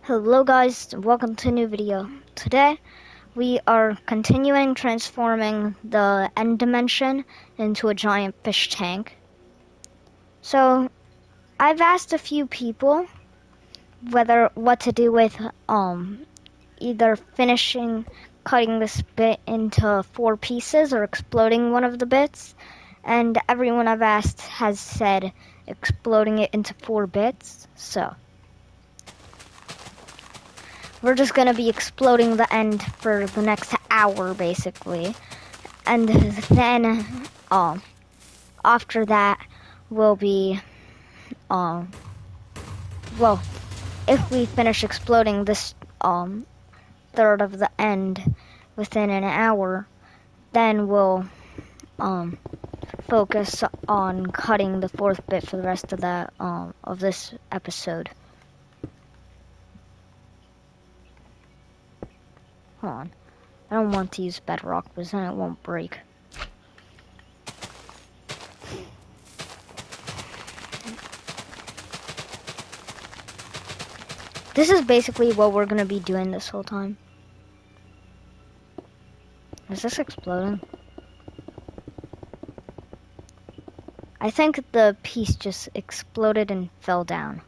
Hello guys, welcome to a new video. Today we are continuing transforming the end dimension into a giant fish tank. So I've asked a few people what to do with either finishing cutting this bit into 4 pieces or exploding one of the bits, and everyone I've asked has said exploding it into 4 bits. So we're just going to be exploding the end for the next hour, basically. And then, after that, we'll be, well, if we finish exploding this, third of the end within an hour, then we'll, focus on cutting the 4th bit for the rest of the, of this episode. Hold on. I don't want to use bedrock because then it won't break. This is basically what we're going to be doing this whole time. Is this exploding? I think the piece just exploded and fell down.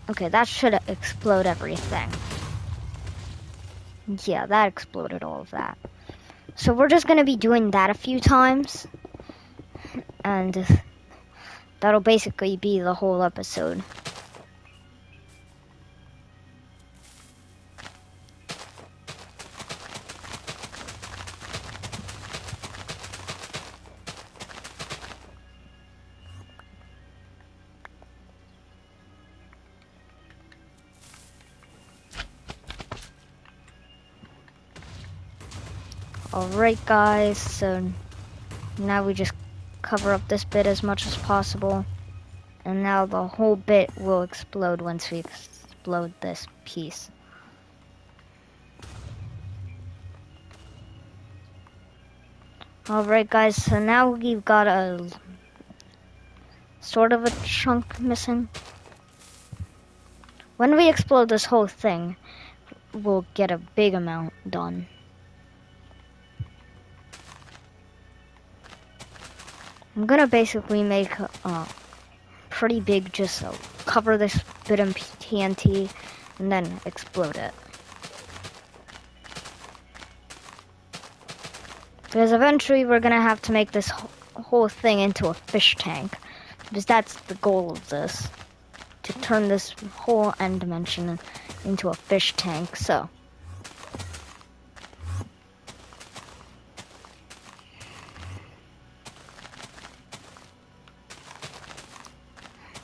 Okay, that should explode everything. Yeah, that exploded all of that. So we're just going to be doing that a few times. And that'll basically be the whole episode. Alright guys, so now we just cover up this bit as much as possible, and now the whole bit will explode once we explode this piece. Alright guys, so now we've got a sort of a chunk missing. When we explode this whole thing, we'll get a big amount done. I'm gonna basically make a pretty big, just cover this bit in TNT and then explode it. Because eventually we're gonna have to make this whole thing into a fish tank. Because that's the goal of this. To turn this whole end dimension into a fish tank, so.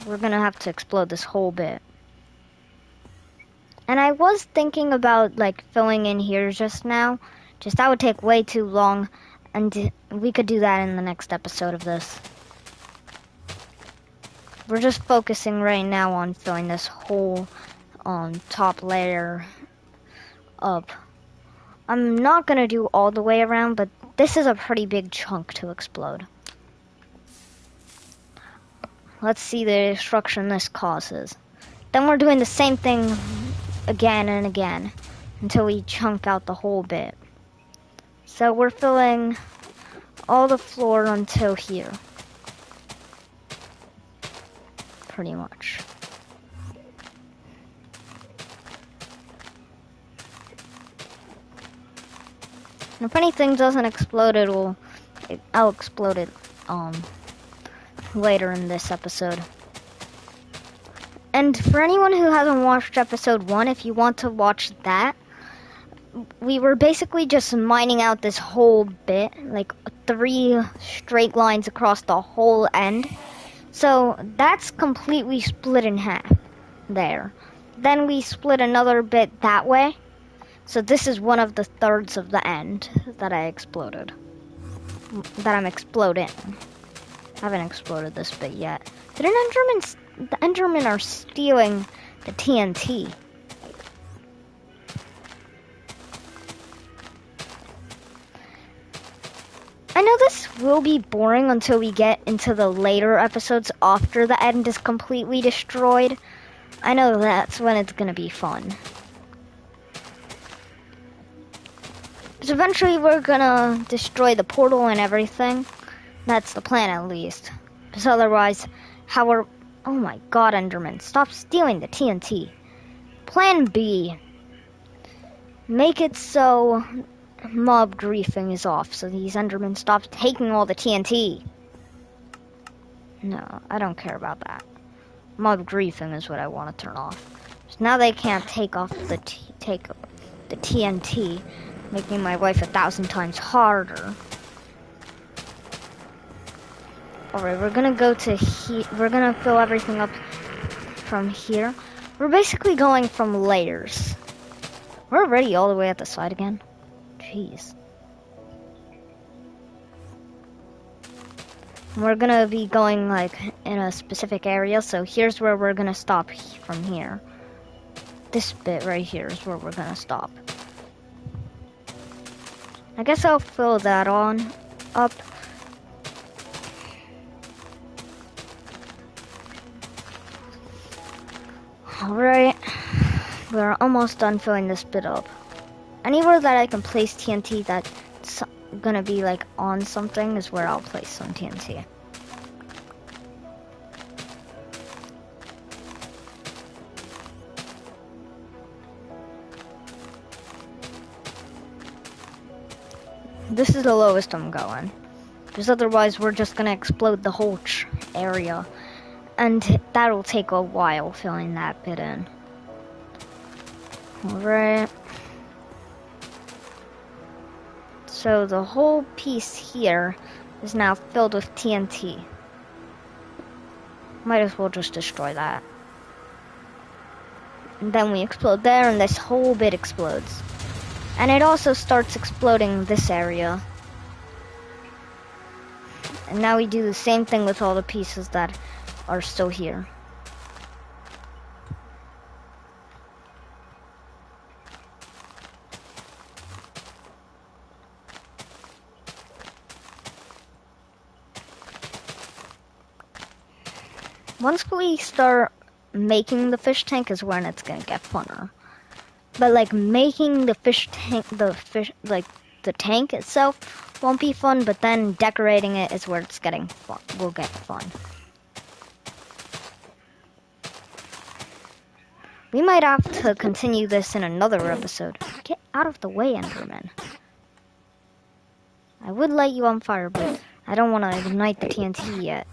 We're gonna have to explode this whole bit. And I was thinking about like filling in here just now. Just that would take way too long, and we could do that in the next episode of this. We're just focusing right now on filling this whole top layer up. I'm not gonna do all the way around, but this is a pretty big chunk to explode. Let's see the destruction this causes. Then we're doing the same thing again and again until we chunk out the whole bit. So we're filling all the floor until here. Pretty much. And if anything doesn't explode, I'll explode it later in this episode. And for anyone who hasn't watched episode 1, if you want to watch that, we were basically just mining out this whole bit, like 3 straight lines across the whole end. So that's completely split in half there. Then we split another bit that way. So this is one of the thirds of the end that I exploded. That I'm exploding. I haven't exploded this bit yet. The Endermen are stealing the TNT. I know this will be boring until we get into the later episodes after the end is completely destroyed. I know that's when it's gonna be fun. Because eventually we're gonna destroy the portal and everything. That's the plan at least. Because otherwise, how are... Oh my god, Enderman, stop stealing the TNT. Plan B. Make it so mob griefing is off, so these Endermen stop taking all the TNT. No, I don't care about that. Mob griefing is what I want to turn off. So now they can't take off the TNT, making my life 1,000 times harder. Alright, we're gonna go to here. We're gonna fill everything up from here. We're basically going from layers. We're already all the way at the side again. Jeez. We're gonna be going like in a specific area, so here's where we're gonna stop from here. This bit right here is where we're gonna stop. I guess I'll fill that on up. Alright, we're almost done filling this bit up. Anywhere that I can place TNT that's gonna be like on something is where I'll place some TNT. This is the lowest I'm going, because otherwise we're just gonna explode the whole area, and that'll take a while filling that bit in. Alright. So the whole piece here is now filled with TNT. Might as well just destroy that. And then we explode there, and this whole bit explodes. And it also starts exploding this area. And now we do the same thing with all the pieces that are still here. Once we start making the fish tank is when it's gonna get funner. But like making the fish tank, the tank itself won't be fun, but then decorating it is where it's getting fun, will get fun. We might have to continue this in another episode. Get out of the way, Enderman. I would light you on fire, but I don't want to ignite the TNT yet.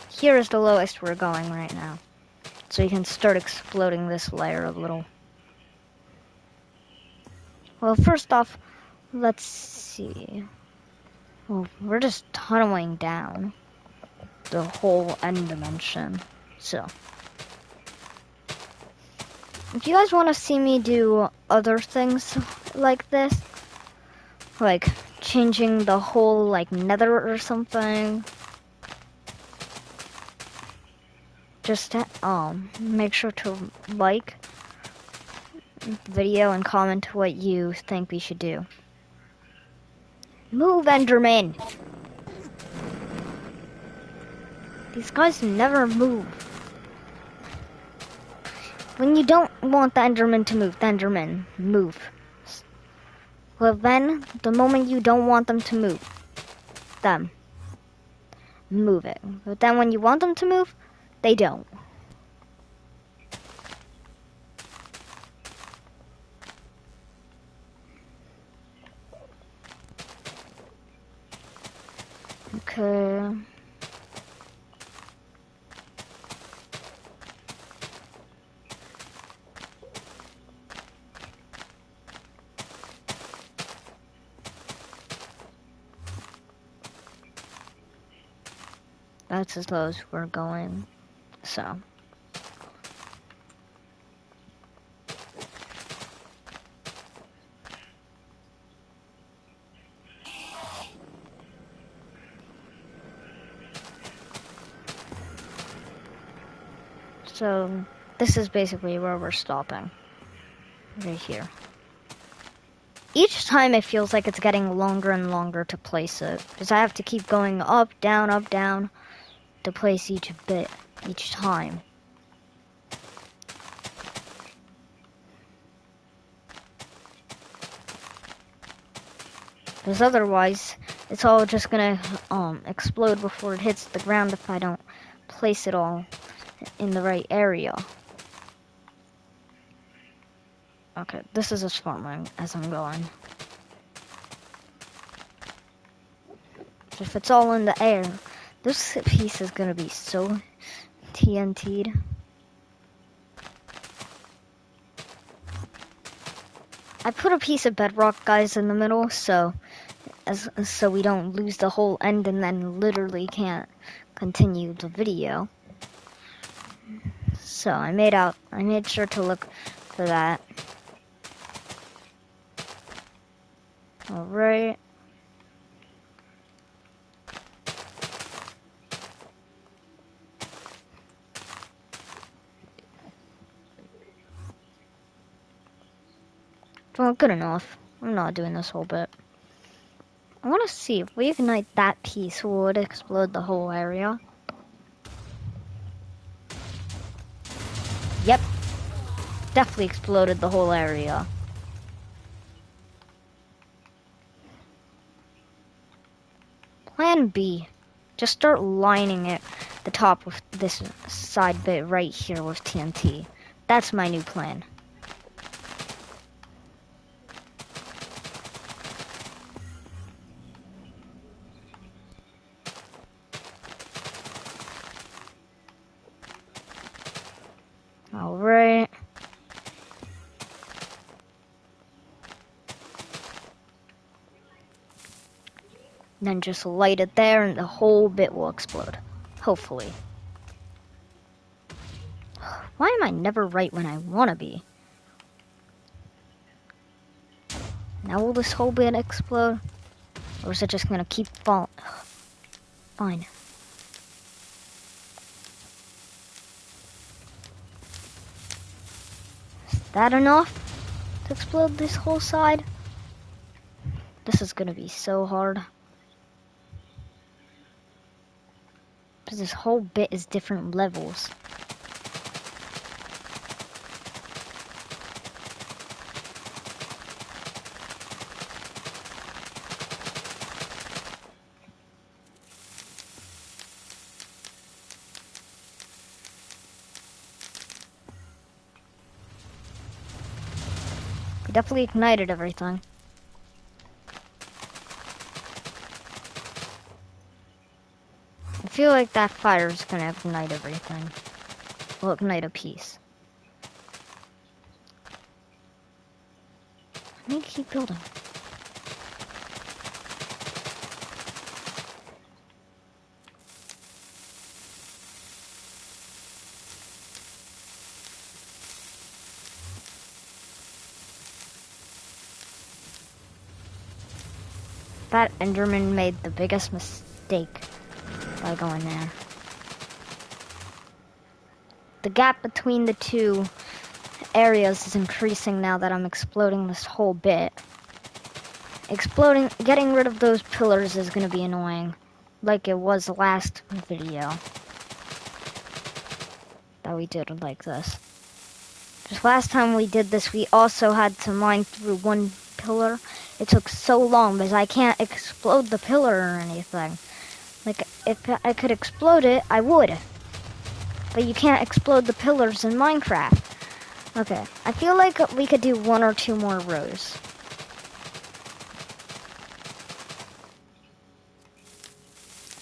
Here is the lowest we're going right now. So you can start exploding this layer a little. Well, first off, let's see. Well, we're just tunneling down the whole end dimension. So, if you guys want to see me do other things like this, like changing the whole like nether or something, just make sure to like the video and comment what you think we should do. Move, Enderman! These guys never move. When you don't want the Enderman to move, the Enderman move. Well then, the moment you don't want them to move, move it. But then when you want them to move, they don't. Okay. That's as low as we're going, so. So this is basically where we're stopping. Right here. Each time it feels like it's getting longer and longer to place it, because I have to keep going up, down, to place each bit, each time. Because otherwise, it's all just gonna explode before it hits the ground if I don't place it all in the right area. Okay, this is as far as I'm going. If it's all in the air, this piece is gonna be so TNT'd. I put a piece of bedrock, guys, in the middle, so we don't lose the whole end and then literally can't continue the video. So I made sure to look for that. All right. Well, good enough. I'm not doing this whole bit. I want to see if we ignite that piece, will it explode the whole area? Yep. Definitely exploded the whole area. Plan B. Just start lining it, the top with this side bit right here with TNT. That's my new plan. Alright. Then just light it there and the whole bit will explode. Hopefully. Why am I never right when I want to be? Now will this whole bit explode? Or is it just gonna keep falling? Fine. Is that enough to explode this whole side? This is gonna be so hard. Because this whole bit is different levels. We definitely ignited everything. I feel like that fire is gonna ignite everything. Will ignite a piece. I need to keep building. That Enderman made the biggest mistake by going there. The gap between the two areas is increasing now that I'm exploding this whole bit. Getting rid of those pillars is gonna be annoying, like it was the last video that we did like this. Just last time we did this, we also had to mine through one pillar. It took so long because I can't explode the pillar or anything. Like, if I could explode it, I would. But you can't explode the pillars in Minecraft. Okay, I feel like we could do 1 or 2 more rows.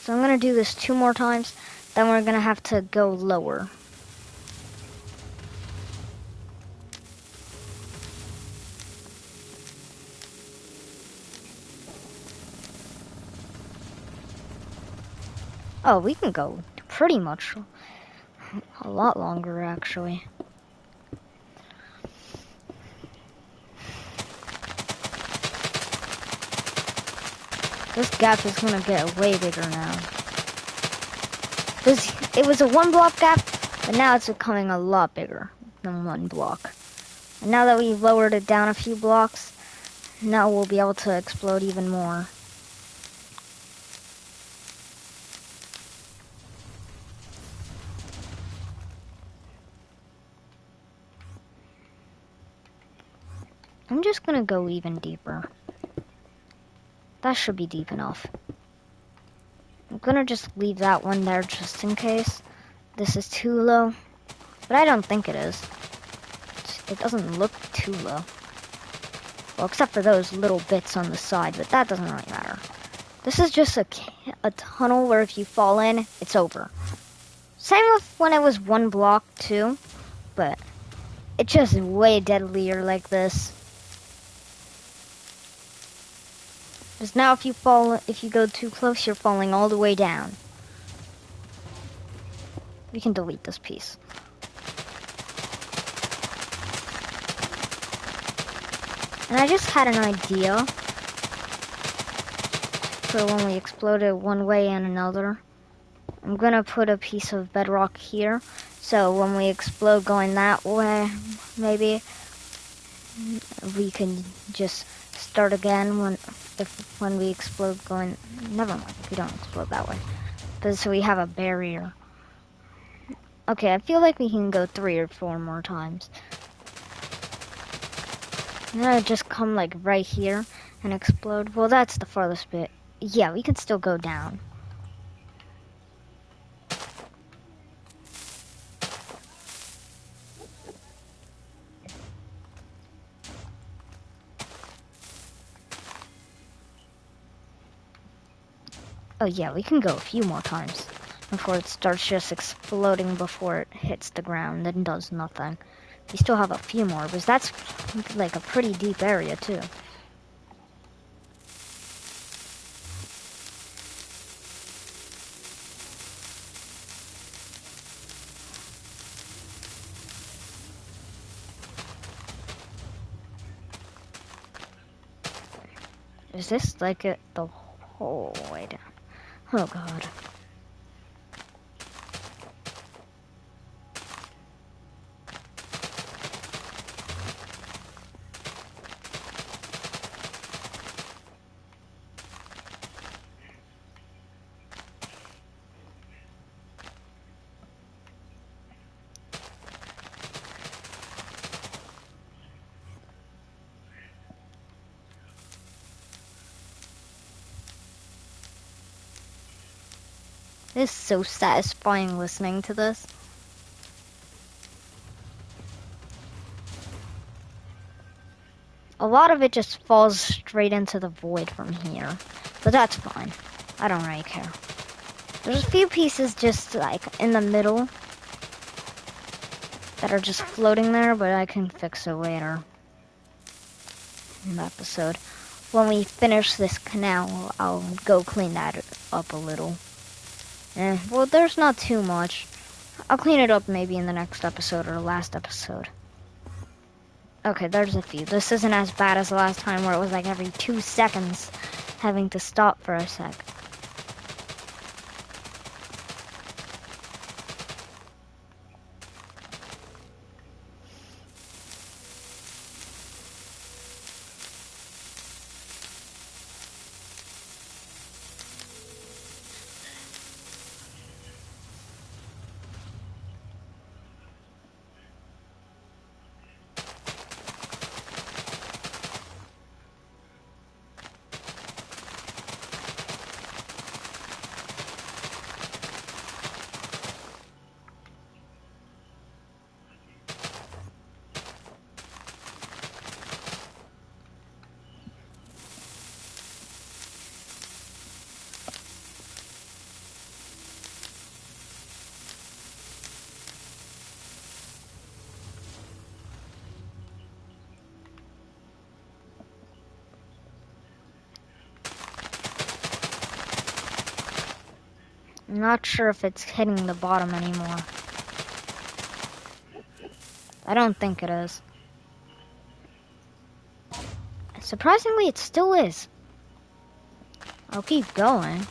So I'm gonna do this 2 more times, then we're gonna have to go lower. Oh, we can go pretty much a lot longer, actually. This gap is gonna get way bigger now. It was a 1 block gap, But now it's becoming a lot bigger than 1 block. And now that we've lowered it down a few blocks, now we'll be able to explode even more. I'm just gonna go even deeper. That should be deep enough. I'm gonna just leave that one there just in case this is too low. But I don't think it is. It doesn't look too low. Well, except for those little bits on the side, but that doesn't really matter. This is just a tunnel where if you fall in, it's over. Same with when it was 1 block too, but it's just way deadlier like this. Because now if you go too close, you're falling all the way down. We can delete this piece. And I just had an idea for when we explode it one way and another. I'm gonna put a piece of bedrock here, so when we explode going that way, maybe we can just start again when we explode going. Never mind, we don't explode that way. But so we have a barrier. Okay, I feel like we can go 3 or 4 more times. And then I just come like right here and explode. Well, that's the farthest bit. Yeah, we can still go down. Oh yeah, we can go a few more times before it starts just exploding before it hits the ground and does nothing. We still have a few more, because that's like a pretty deep area too. Is this like it the whole way down? Oh god. It is so satisfying listening to this. A lot of it just falls straight into the void from here, but that's fine. I don't really care. There's a few pieces just like in the middle that are just floating there, but I can fix it later in the episode. When we finish this canal, I'll go clean that up a little. Well, there's not too much. I'll clean it up maybe in the next episode or last episode. Okay, there's a few. This isn't as bad as the last time where it was like every 2 seconds having to stop for a sec. I'm not sure if it's hitting the bottom anymore. I don't think it is. Surprisingly, it still is. I'll keep going.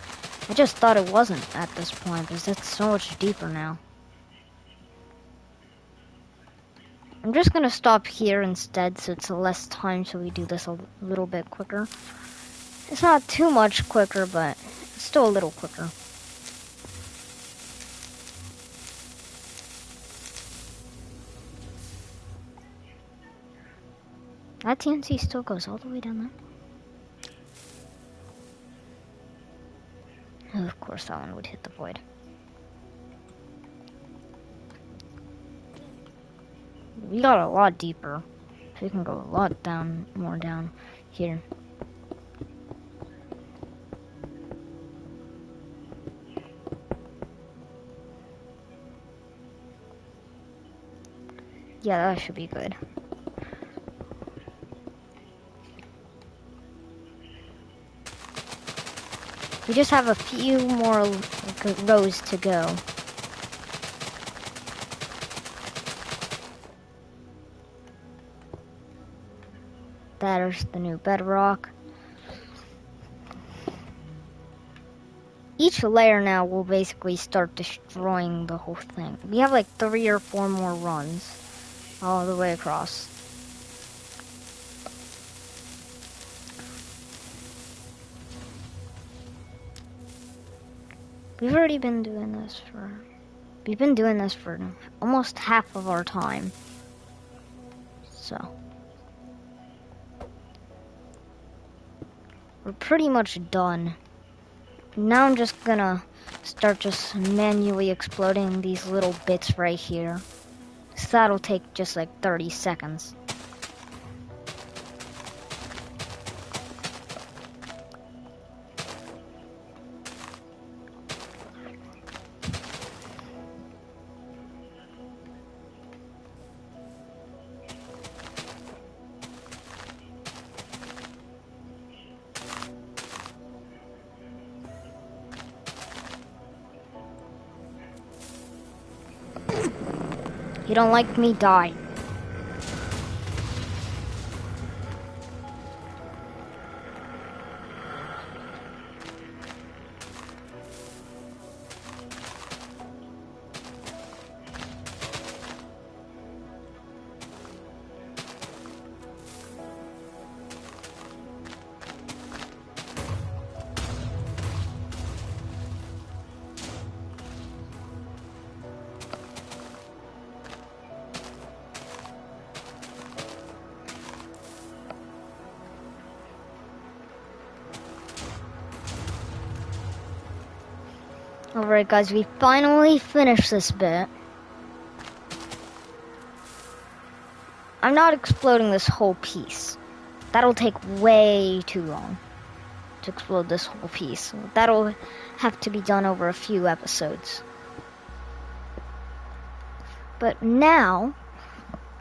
I just thought it wasn't at this point, because it's so much deeper now. I'm just gonna stop here instead so it's less time so we do this a little bit quicker. It's not too much quicker, but it's still a little quicker. That TNT still goes all the way down there. Oh, of course that one would hit the void. We got a lot deeper. So we can go a lot down, more down here. Yeah, that should be good. We just have a few more rows to go. There's the new bedrock. Each layer now will basically start destroying the whole thing. We have like 3 or 4 more runs all the way across. We've already been doing this for... We've been doing this for almost half of our time. So... we're pretty much done. Now I'm just gonna start just manually exploding these little bits right here. So that'll take just like 30 seconds. You don't like me? Die. Alright guys, we finally finished this bit. I'm not exploding this whole piece. That'll take way too long to explode this whole piece. That'll have to be done over a few episodes. But now,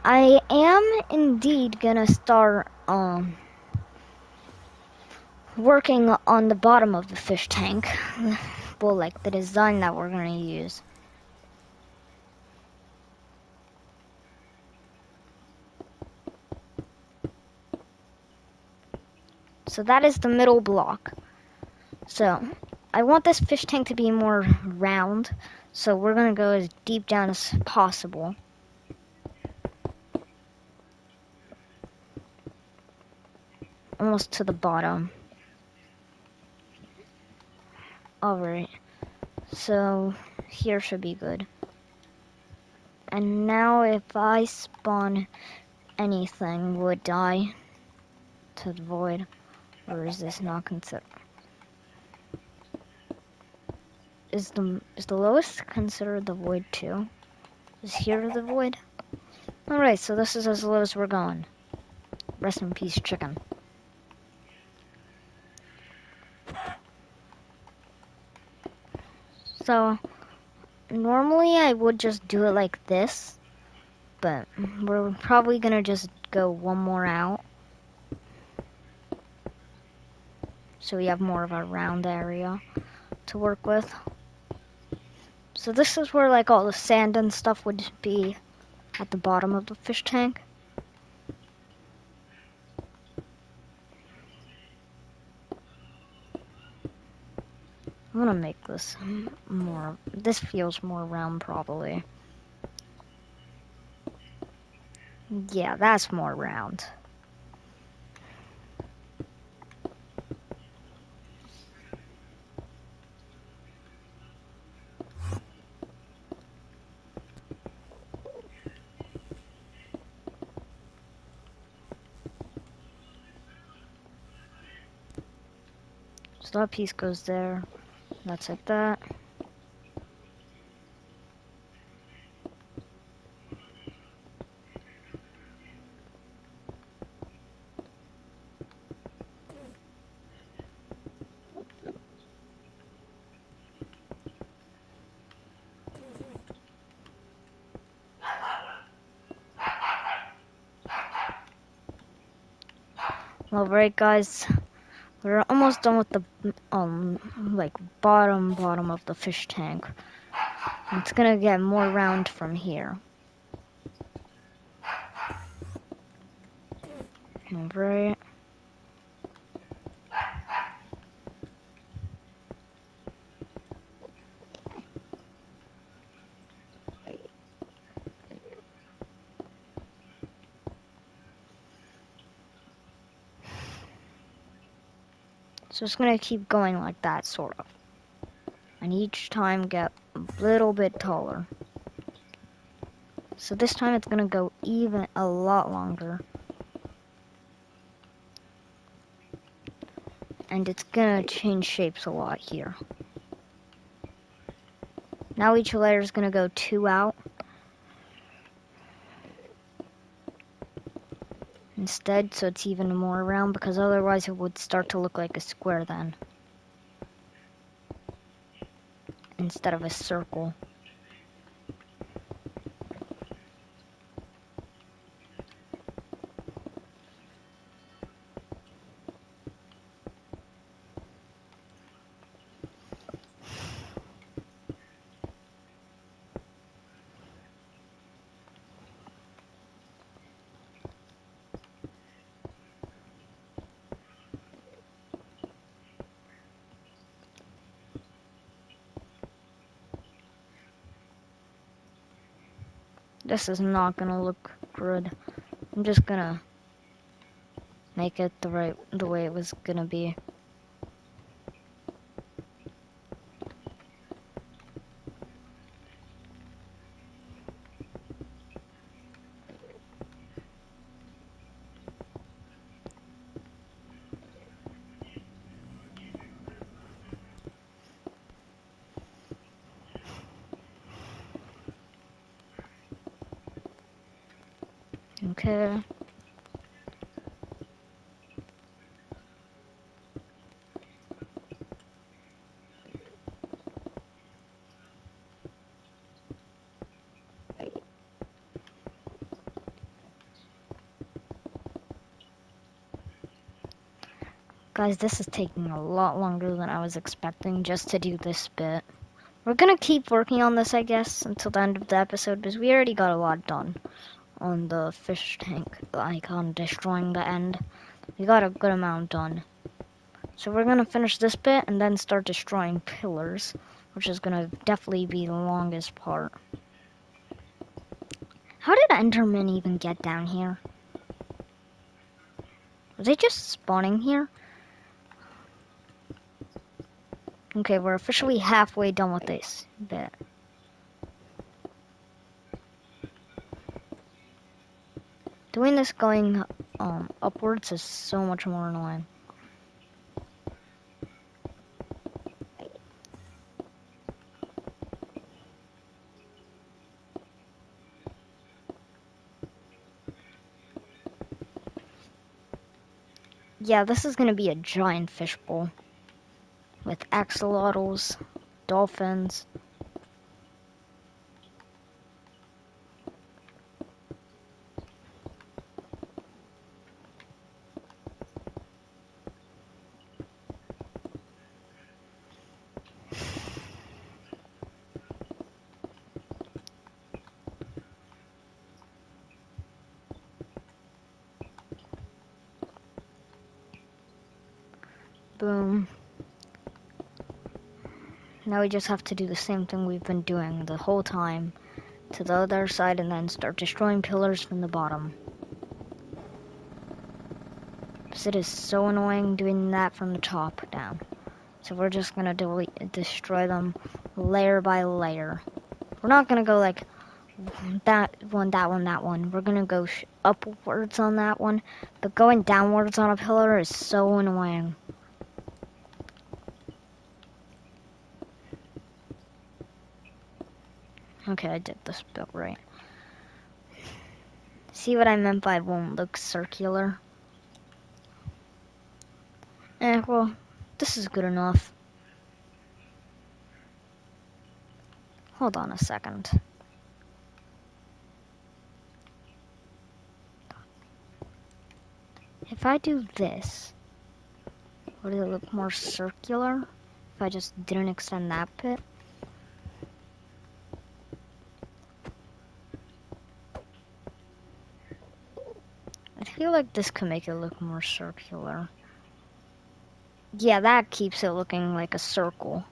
I am indeed gonna start working on the bottom of the fish tank. Well, like the design that we're gonna use. So that is the middle block. So I want this fish tank to be more round, so we're gonna go as deep down as possible. Almost to the bottom. Alright, so here should be good. And now if I spawn anything, would die to the void, or is this not considered? Is the lowest considered the void too? Is here the void? Alright, so this is as low as we're going. Rest in peace, chicken. So, normally I would just do it like this, but we're probably gonna just go one more out. So we have more of a round area to work with. So this is where like all the sand and stuff would be at the bottom of the fish tank. I'm gonna make this more, this feels more round probably. Yeah, that's more round. So that piece goes there. That's like that. Alright guys, we're almost done with the like bottom of the fish tank. It's gonna get more round from here. Alright. So it's gonna keep going like that, sort of. And each time get a little bit taller. So this time it's gonna go even a lot longer. And it's gonna change shapes a lot here. Now each layer is gonna go 2 out. Instead, so it's even more round, because otherwise it would start to look like a square then. Instead of a circle. This is not gonna look good. I'm just gonna make it the way it was gonna be. Okay. Guys, this is taking a lot longer than I was expecting just to do this bit. We're gonna keep working on this, I guess, until the end of the episode, because we already got a lot done on the fish tank, like on destroying the end. We got a good amount done. So we're gonna finish this bit and then start destroying pillars, which is gonna definitely be the longest part. How did Endermen even get down here? Are they just spawning here? Okay, we're officially halfway done with this bit. Doing this going upwards is so much more annoying. Yeah, this is gonna be a giant fishbowl with axolotls, dolphins. Boom. Now we just have to do the same thing we've been doing the whole time. to the other side and then start destroying pillars from the bottom. Because it is so annoying doing that from the top down. So we're just gonna destroy them layer by layer. We're not gonna go like that one, that one, that one. We're gonna go upwards on that one. But going downwards on a pillar is so annoying. Okay, I did this bit right. See what I meant by won't look circular? Well, this is good enough. Hold on a second. If I do this, would it look more circular if I just didn't extend that bit? I feel like this could make it look more circular. Yeah, that keeps it looking like a circle.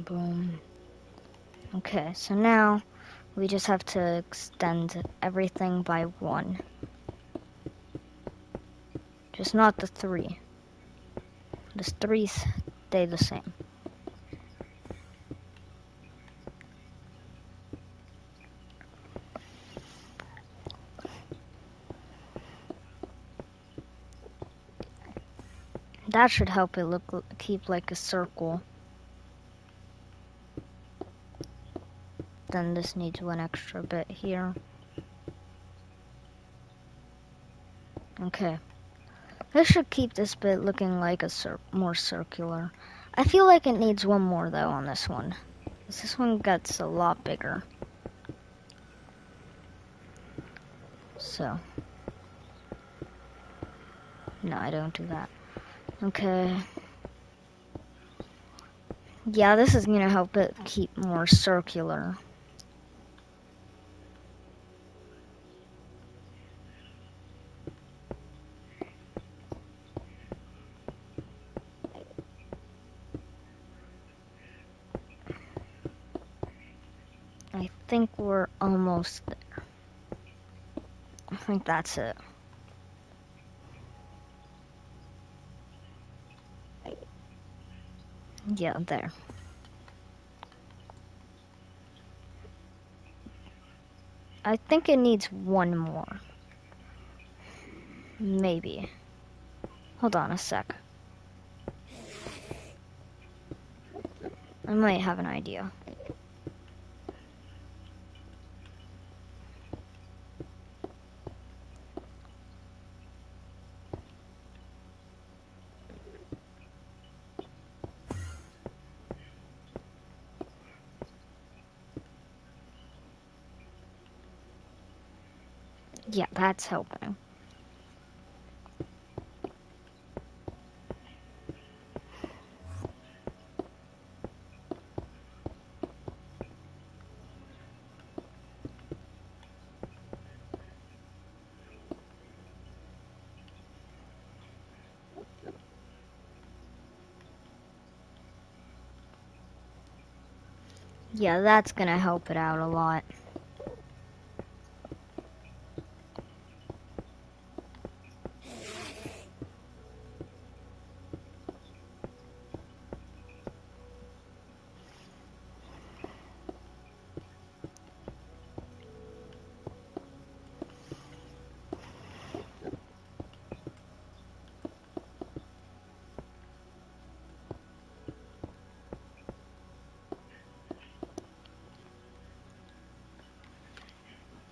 Boom. Okay, so now we just have to extend everything by 1. Just not the 3. The 3 stay the same. That should help it keep like a circle. Then this needs one extra bit here. Okay. This should keep this bit looking like a more circular. I feel like it needs one more though on this one. This one gets a lot bigger. So. No, I don't do that. Okay. Yeah, this is gonna help it keep more circular. I think we're almost there. I think that's it. Yeah, there. I think it needs one more. Maybe. Hold on a sec. I might have an idea. Yeah, that's helping. Yeah, that's gonna help it out a lot.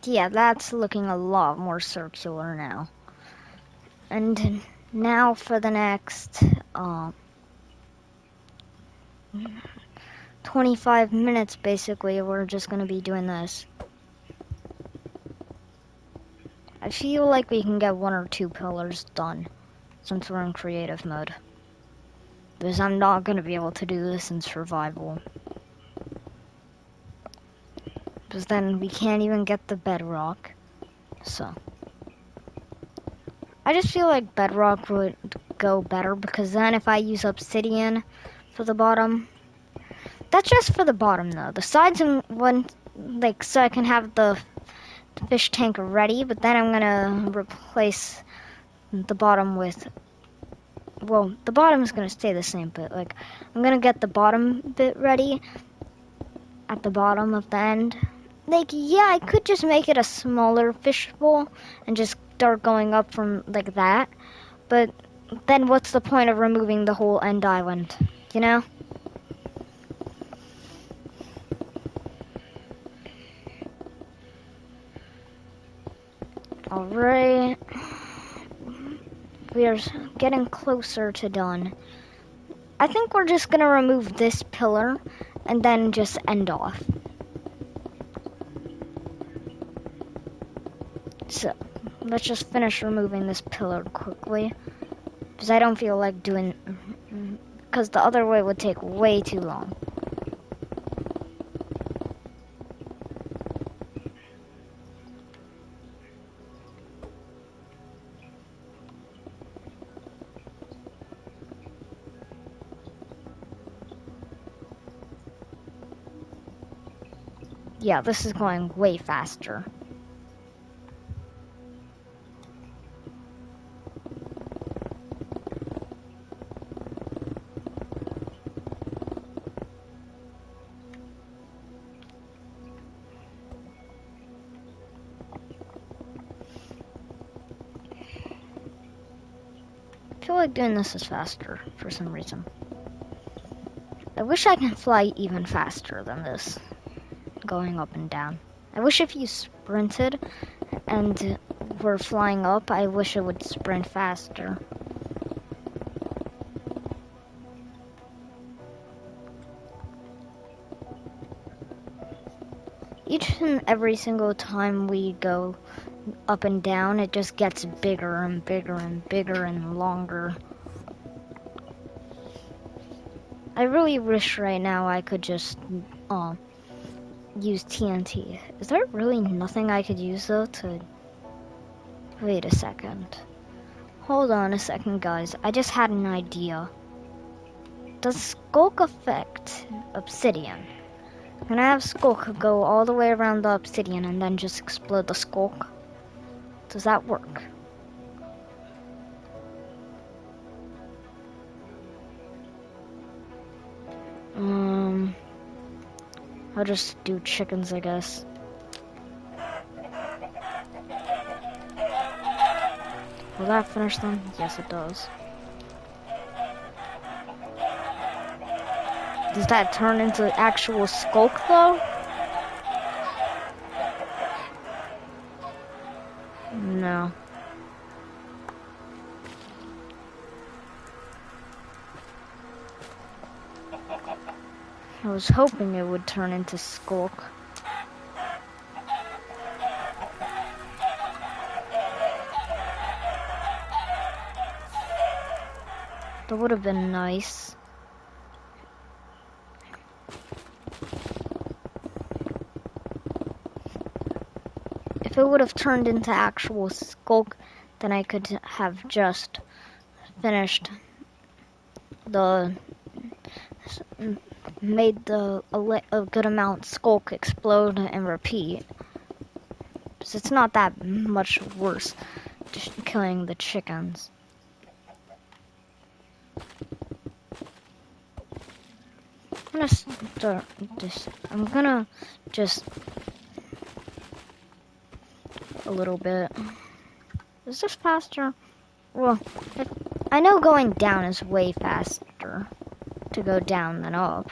Yeah, that's looking a lot more circular now. And now for the next 25 minutes, basically, we're just going to be doing this. I feel like we can get 1 or 2 pillars done since we're in creative mode. Because I'm not gonna be able to do this in survival. Because then we can't even get the bedrock. So. I just feel like bedrock would go better because then if I use obsidian for the bottom, that's just for the bottom though. The sides and one, like, so I can have the fish tank ready, but then I'm gonna replace the bottom with, well, the bottom is gonna stay the same, but like, I'm gonna get the bottom bit ready at the bottom of the end. Like, yeah, I could just make it a smaller fish bowl and just start going up from like that, but then what's the point of removing the whole end island, you know? Alright, we are getting closer to done. I think we're just gonna remove this pillar and then just end off. So, let's just finish removing this pillar quickly. Because I don't feel like doing... Because the other way would take way too long. Yeah, this is going way faster. I feel like doing this is faster for some reason. I wish I can fly even faster than this, going up and down. I wish if you sprinted and were flying up, I wish it would sprint faster. Each and every single time we go up and down, it just gets bigger and bigger and bigger and longer. I really wish right now I could just use TNT. Is there really nothing I could use though to... Wait a second. Hold on a second, guys. I just had an idea. Does Skulk affect obsidian? Can I have Skulk go all the way around the obsidian and then just explode the Skulk? Does that work? I'll just do chickens, I guess. Will that finish them? Yes, it does. Does that turn into actual Skulk, though? No. I was hoping it would turn into Skulk. That would have been nice. If it would have turned into actual Skulk, then I could have just finished the... made a good amount Skulk explode and repeat. Because it's not that much worse just killing the chickens. I'm gonna start this. I'm gonna just a little bit. Is this faster? Well, I know going down is way faster to go down than up.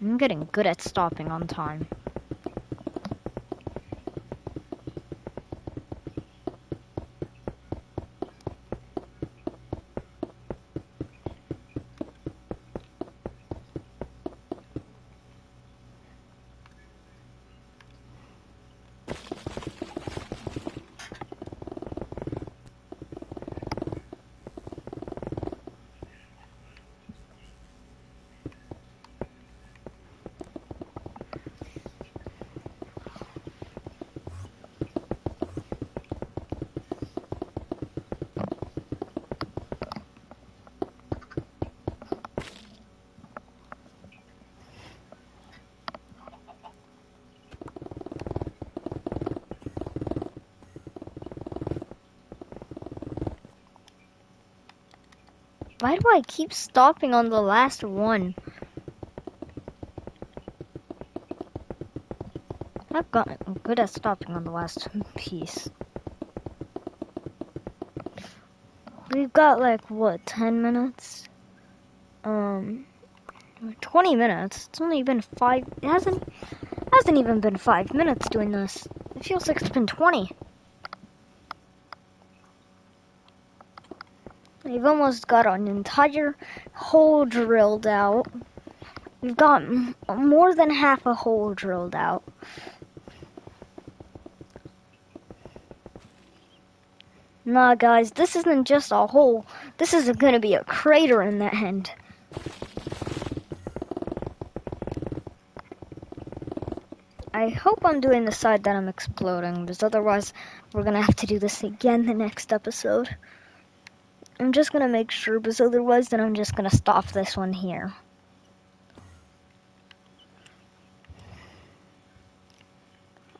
I'm getting good at stopping on time. Why do I keep stopping on the last one? I've gotten good at stopping on the last piece. We've got like, what, 10 minutes? 20 minutes. It's only been 5, it hasn't even been 5 minutes doing this. It feels like it's been 20. We've almost got an entire hole drilled out. We've got more than half a hole drilled out. Nah, guys, this isn't just a hole. This is gonna be a crater in the end. I hope I'm doing the side that I'm exploding, because otherwise we're gonna have to do this again the next episode. I'm just gonna make sure, because otherwise then I'm just gonna stop this one here.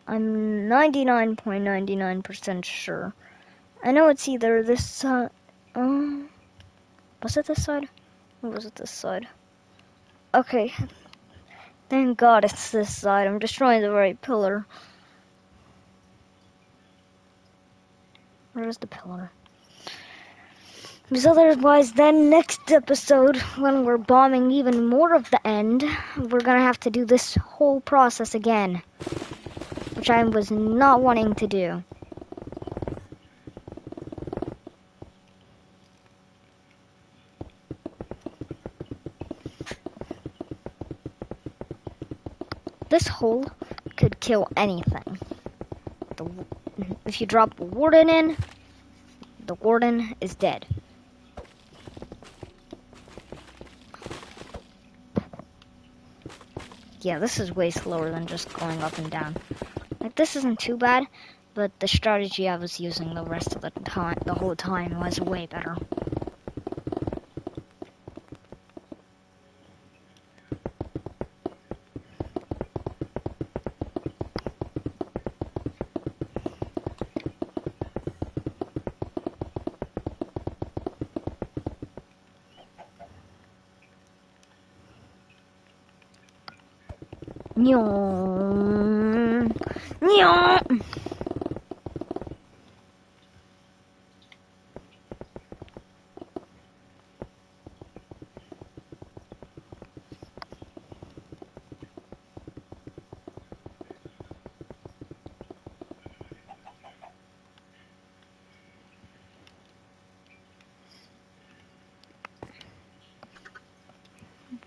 I'm 99.99% sure. I know it's either this side. Was it this side? Or was it this side? Okay. Thank God it's this side. I'm destroying the right pillar. Where is the pillar? Because otherwise, then next episode, when we're bombing even more of the end, we're gonna have to do this whole process again. Which I was not wanting to do. This hole could kill anything. If you drop a warden in, the warden is dead. Yeah, this is way slower than just going up and down. Like, this isn't too bad, but the strategy I was using the rest of the time, the whole time, was way better. Nyo. Nyo.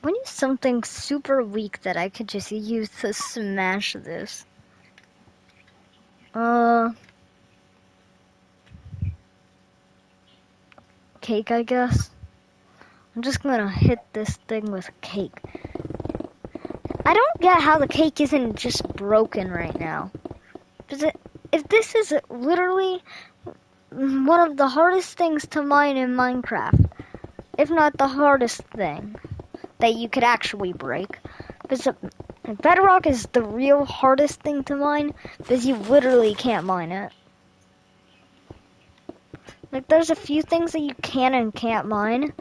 We need something super weak that I could just use to smash this. Cake, I guess. I'm just gonna hit this thing with cake. I don't get how the cake isn't just broken right now. If this is literally one of the hardest things to mine in Minecraft, if not the hardest thing that you could actually break, because bedrock is the real hardest thing to mine, because you literally can't mine it. Like, there's a few things that you can and can't mine.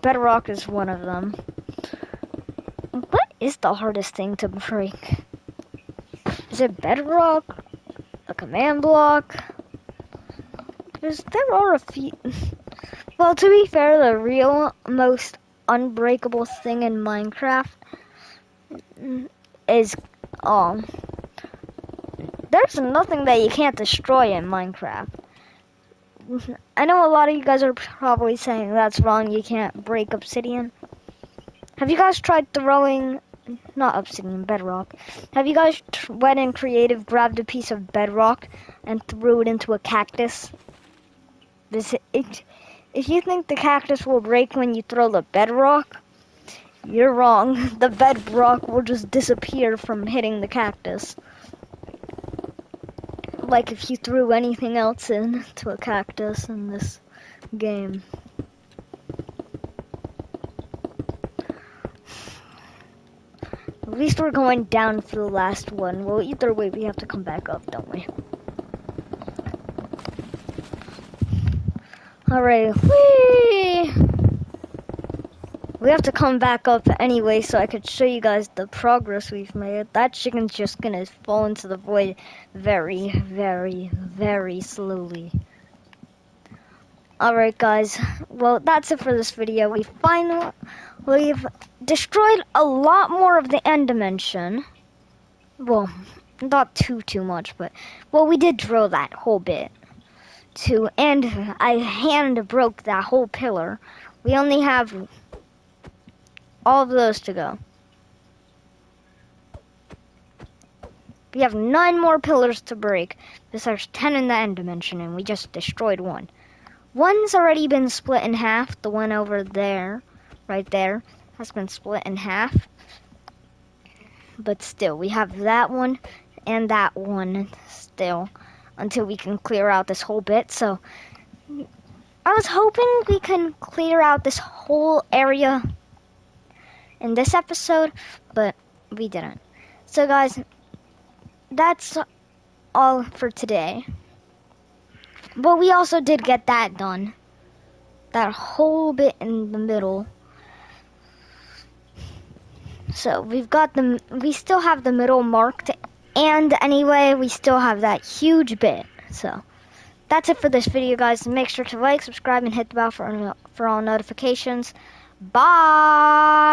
Bedrock is one of them. What is the hardest thing to break? Is it bedrock? A command block? Because there are a few... Well, to be fair, the real most unbreakable thing in Minecraft is, there's nothing that you can't destroy in Minecraft. I know a lot of you guys are probably saying that's wrong, you can't break obsidian. Have you guys tried throwing, not obsidian, bedrock. Have you guys went in creative, grabbed a piece of bedrock and threw it into a cactus? If you think the cactus will break when you throw the bedrock, you're wrong. The bedrock will just disappear from hitting the cactus. Like if you threw anything else into a cactus in this game. At least we're going down for the last one. Well, either way, we have to come back up, don't we? Alright, whee! We have to come back up anyway so I could show you guys the progress we've made. That chicken's just gonna fall into the void very, very, very slowly. Alright guys, well that's it for this video. We've destroyed a lot more of the end dimension. Well, not too much, but well, we did drill that whole bit too, and I hand broke that whole pillar. We only have all of those to go. We have 9 more pillars to break, because there's 10 in the end dimension, and we just destroyed one. One's already been split in half. The one over there, right there, has been split in half. But still, we have that one and that one still until we can clear out this whole bit. So I was hoping we can clear out this whole area in this episode, but we didn't. So guys, that's all for today. But we also did get that done. That whole bit in the middle. So we still have the middle marked, and anyway, we still have that huge bit. So that's it for this video, guys. Make sure to like, subscribe, and hit the bell for all notifications. Bye!